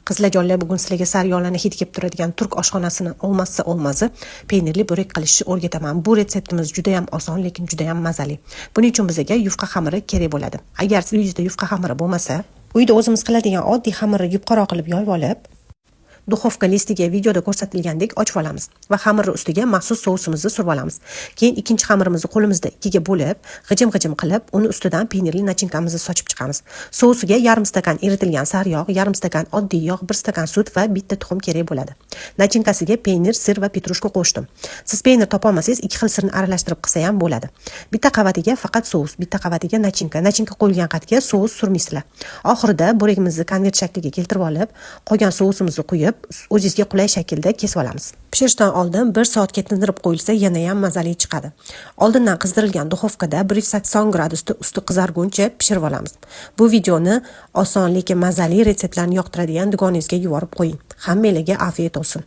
Qizlarjonlar, bugun sizlarga sariyonlarni hid kelib turadigan turk oshxonasini olmasi peynirli bo'rak qilishni o'rgataman. Bu retseptimiz juda ham oson, lekin juda ham mazali. Buning uchun bizga yufqa xamiri kerak bo'ladi. Agar uyingizda yufqa xamiri bo'lmasa, uyda o'zimiz qiladigan oddiy xamirni yupqaroq qilib yoyib olib, duxovka listiga videoda ko'rsatilgandek ochib olamiz va xamirni ustiga maxsus sousimizni surib olamiz. Keyin ikkinchi xamirimizni qo'limizda ikkiga bo'lib, g'ijim-g'ijim qilib, uni ustidan peynirli nachinkamizni sochib chiqamiz. Sousiga yarim stakan eritilgan sariyog', yarim stakan oddiy yog', 1 stakan sut va bitta tuxum kerak bo'ladi. Nachinkasiga peynir, sir va petrushka qo'shdim. Siz peynir topa olmasangiz, ikki xil sirni aralashtirib qilsa ham bo'ladi. Bitta qavatiga faqat sous, bitta qavatiga nachinka qo'yilgan qatga sous surmaysizlar. Oxirida bo'ragimizni konvert shakliga keltirib olib, qolgan sousimizni quyib, o'zingizga qulay shaklda kesib olamiz. Pishirishdan oldin 1 soatga tindirib qo'yilsa, yana ham mazali chiqadi. Oldindan qizdirilgan duxovkada 180 gradusda usti qizarguncha pishirib olamiz. Bu videoni oson lekin mazali retseptlarni yoqtiradigan dugonangizga yuborib qo'ying. Hammangizga afiyat olsin.